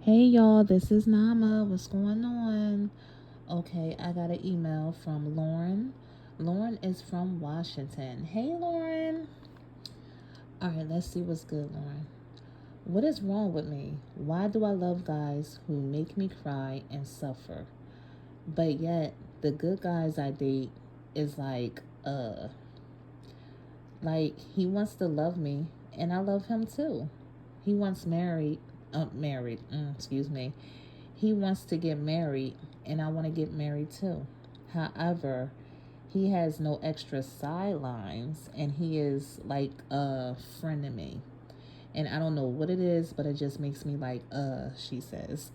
Hey y'all, this is Nama. What's going on? Okay, I got an email from Lauren. Lauren is from Washington. Hey Lauren. All right, let's see what's good, Lauren. What is wrong with me? Why do I love guys who make me cry and suffer? But yet, the good guys I date is like he wants to love me and I love him too. He wants excuse me. He wants to get married, and I want to get married too. However, he has no extra sidelines, and he is like a friend to me. And I don't know what it is, but it just makes me like, she says.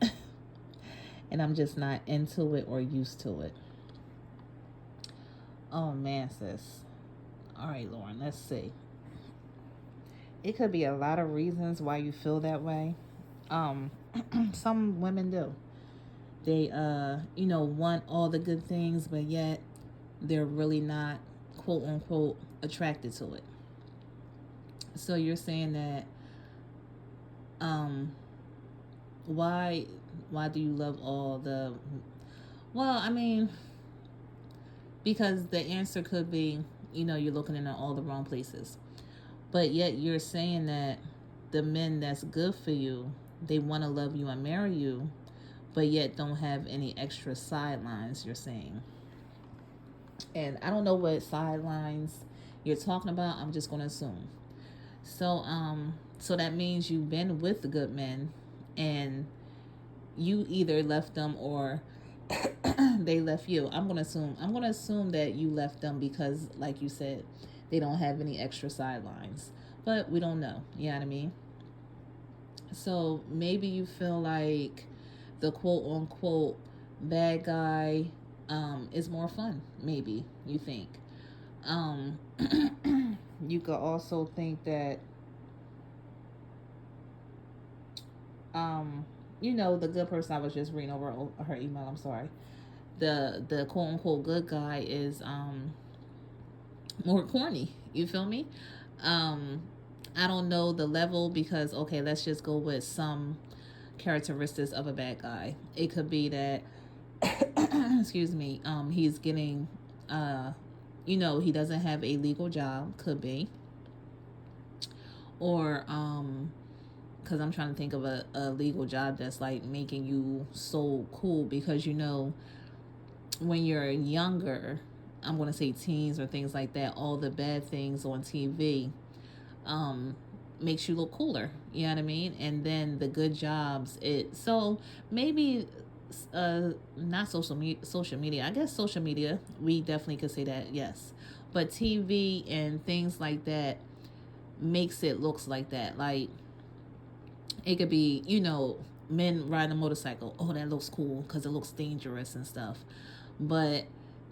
And I'm just not into it or used to it. Oh man, sis. All right, Lauren, let's see. It could be a lot of reasons why you feel that way. Um, some women do. They want all the good things, but yet they're really not quote unquote attracted to it. So you're saying that um why why do you love all the well, I mean, because the answer could be, you're looking in all the wrong places. But yet you're saying that the men that's good for you, they want to love you and marry you, but yet don't have any extra sidelines, you're saying. And I don't know what sidelines you're talking about. I'm just going to assume. So that means you've been with the good men, and you either left them or they left you. I'm gonna assume that you left them because, like you said, they don't have any extra sidelines. But we don't know. You know what I mean? So maybe you feel like the quote unquote bad guy is more fun. Maybe you think. Um, you could also think that um, the good person I was just reading over her email. I'm sorry. The quote unquote good guy is more corny. You feel me? Um, I don't know the level because okay, let's just go with some characteristics of a bad guy. It could be that excuse me, he's getting he doesn't have a legal job, could be. Or because I'm trying to think of a legal job that's like making you so cool because when you're younger, I'm going to say teens or things like that, all the bad things on TV um, makes you look cooler. You know what I mean? And then the good jobs, so maybe not social media. I guess social media, we definitely could say that, yes. But TV and things like that makes it looks like that. Like it could be, men riding a motorcycle. Oh, that looks cool because it looks dangerous and stuff. But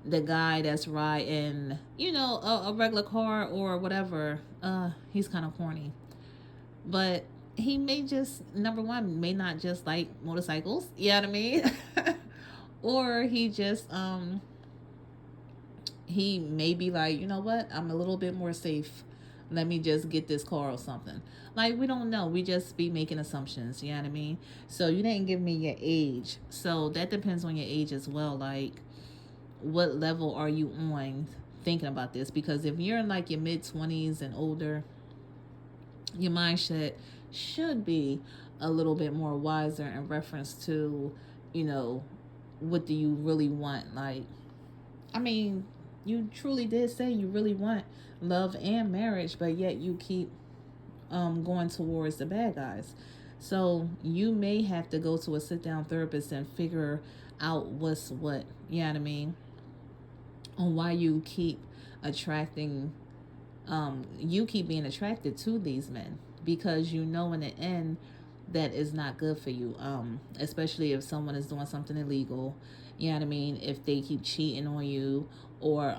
the guy that's riding, a regular car or whatever, he's kind of corny. But he may just, number one, may not just like motorcycles. You know what I mean? Or he may be like, you know what? I'm a little bit more safe. Let me just get this car or something. Like, we don't know. We just be making assumptions. You know what I mean? So, you didn't give me your age. So, that depends on your age as well. Like, what level are you on thinking about this? Because if you're in like your mid 20s and older, your mindset should be a little bit more wiser in reference to, you know, what do you really want? Like, I mean, you truly did say you really want love and marriage, but yet you keep going towards the bad guys. So you may have to go to a sit down therapist and figure out what's what. You know what I mean? On why you keep being attracted to these men because in the end that is not good for you. Especially if someone is doing something illegal. You know what I mean? If they keep cheating on you, or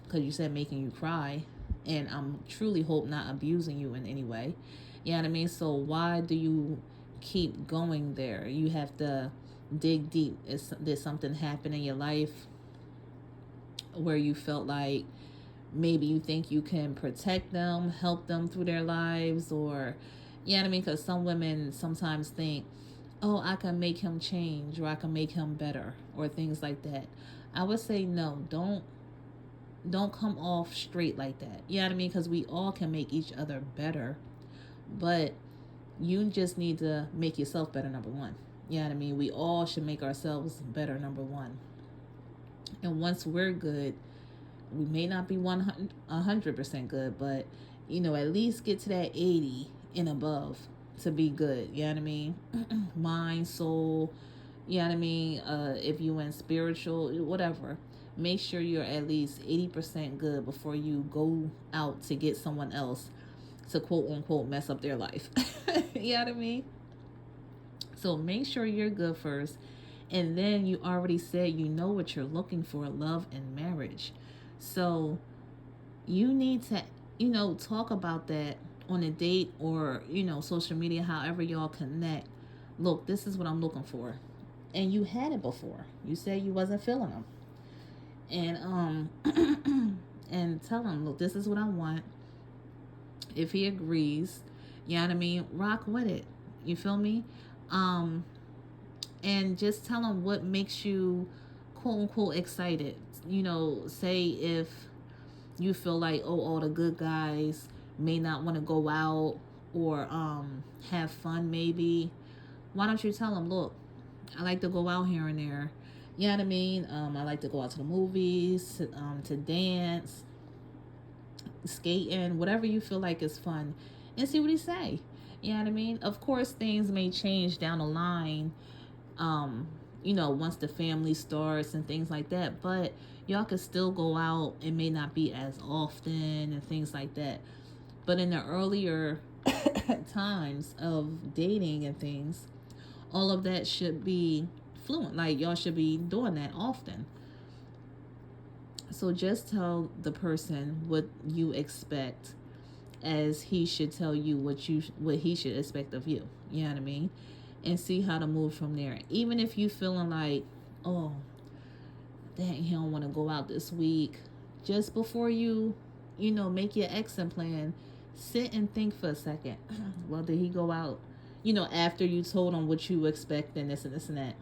because you said making you cry, and I'm truly hope not abusing you in any way. You know what I mean? So why do you keep going there? You have to dig deep. Did something happen in your life where you felt like maybe you think you can protect them, help them through their lives, or you know what I mean? Because some women sometimes think, oh, I can make him change or I can make him better or things like that. I would say no, don't come off straight like that. You know what I mean? Because we all can make each other better, but you just need to make yourself better, number one. You know what I mean? We all should make ourselves better, number one. And once we're good, we may not be 100% good, but at least get to that 80 and above to be good. You know what I mean? Mind, soul. You know what I mean? If you in spiritual, whatever, make sure you're at least 80% good before you go out to get someone else to quote unquote mess up their life. You know what I mean? So make sure you're good first. And then you already said you know what you're looking for, love and marriage. So you need to, talk about that on a date or, social media, however y'all connect. Look, this is what I'm looking for. And you had it before. You said you wasn't feeling them. And and tell him, look, this is what I want. If he agrees, you know what I mean, rock with it. You feel me? And just tell him what makes you quote unquote excited. Say if you feel like, oh, all the good guys may not want to go out or have fun maybe, why don't you tell them, look, I like to go out here and there. You know what I mean? I like to go out to the movies, to dance, skating, whatever you feel like is fun, and see what he say. You know what I mean? Of course, things may change down the line, once the family starts and things like that, but y'all could still go out. It may not be as often and things like that. But in the earlier times of dating and things, all of that should be fluent. Like, y'all should be doing that often. So just tell the person what you expect, as he should tell you what he should expect of you. You know what I mean? And see how to move from there. Even if you feeling like, oh, dang, he don't want to go out this week. Just before you, make your exit plan, sit and think for a second. Well, did he go out, after you told him what you expect and this and this and that?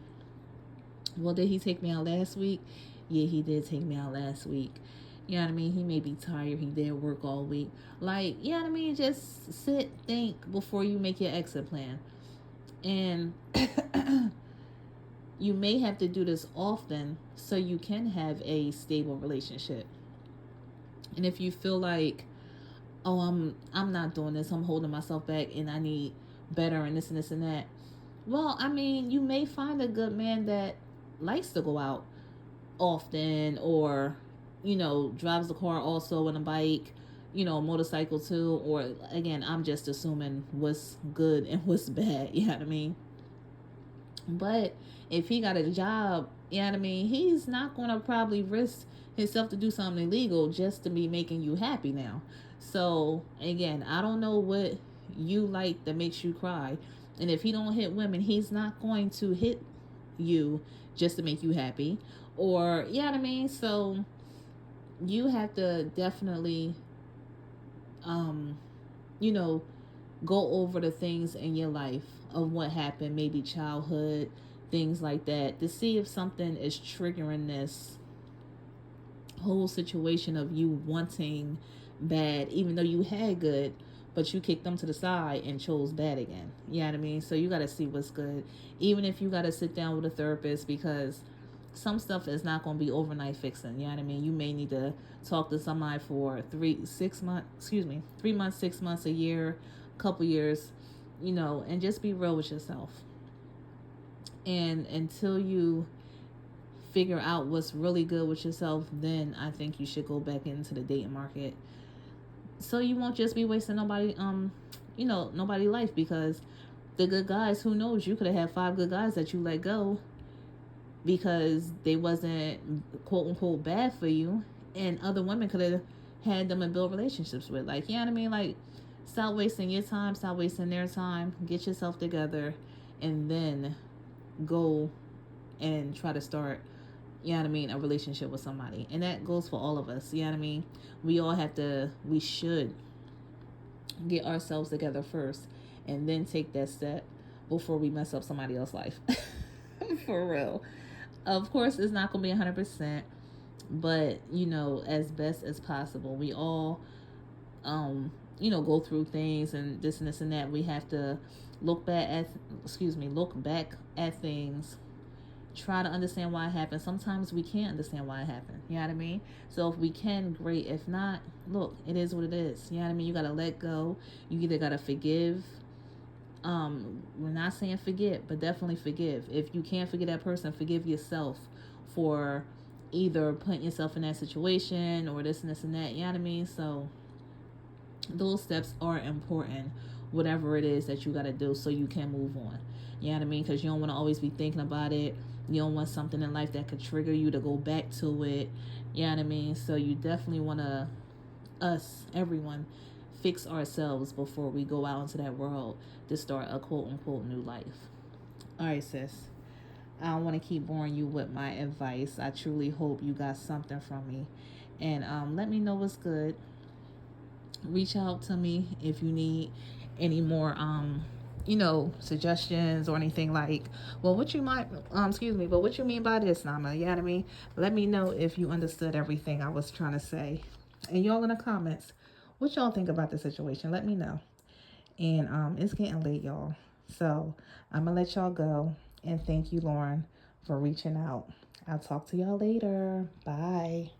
Well, did he take me out last week? Yeah, he did take me out last week. You know what I mean? He may be tired. He did work all week. Like, you know what I mean? Just sit, think before you make your exit plan. And you may have to do this often so you can have a stable relationship. And if you feel like, oh, I'm not doing this, I'm holding myself back and I need better and this and this and that. Well, I mean, you may find a good man that likes to go out often, or drives the car also, and a bike, a motorcycle too. Or again, I'm just assuming what's good and what's bad. You know what I mean? But if he got a job, you know what I mean, he's not going to probably risk himself to do something illegal just to be making you happy now. So again, I don't know what you like that makes you cry. And if he don't hit women, he's not going to hit you just to make you happy. Or, you know what I mean? So you have to definitely, go over the things in your life of what happened, maybe childhood, things like that, to see if something is triggering this whole situation of you wanting bad, even though you had good, but you kicked them to the side and chose bad again. You know what I mean? So you got to see what's good, even if you got to sit down with a therapist, because some stuff is not going to be overnight fixing. You know what I mean? You may need to talk to somebody for 3 months, 6 months, a year, a couple years, and just be real with yourself. And until you figure out what's really good with yourself, then I think you should go back into the dating market, so you won't just be wasting nobody life. Because the good guys, who knows, you could have had 5 good guys that you let go because they wasn't quote unquote bad for you, and other women could have had them and build relationships with. Like, you know what I mean? Like, stop wasting your time, stop wasting their time, get yourself together, and then go and try to start, you know what I mean, a relationship with somebody. And that goes for all of us. You know what I mean? We should get ourselves together first and then take that step. before we mess up somebody else's life. For real. Of course, it's not going to be 100%, but, as best as possible. We all, go through things and this and that. We have to look back at things, try to understand why it happened. Sometimes we can't understand why it happened. You know what I mean? So if we can, great. If not, look, it is what it is. You know what I mean? You got to let go. You either got to forgive. We're not saying forget, but definitely forgive. If you can't forgive that person, forgive yourself for either putting yourself in that situation or this and this and that. You know what I mean? So those steps are important, whatever it is that you got to do so you can move on. You know what I mean? Because you don't want to always be thinking about it. You don't want something in life that could trigger you to go back to it. You know what I mean? So you definitely want to, everyone, fix ourselves before we go out into that world to start a quote-unquote new life. All right, sis. I don't want to keep boring you with my advice. I truly hope you got something from me. And let me know what's good. Reach out to me if you need any more suggestions or anything like, well, what you might but what you mean by this, Nama? You know what I mean? Let me know if you understood everything I was trying to say. And y'all in the comments, what y'all think about the situation? Let me know. And it's getting late, y'all. So I'm gonna let y'all go. And thank you, Lauren, for reaching out. I'll talk to y'all later. Bye.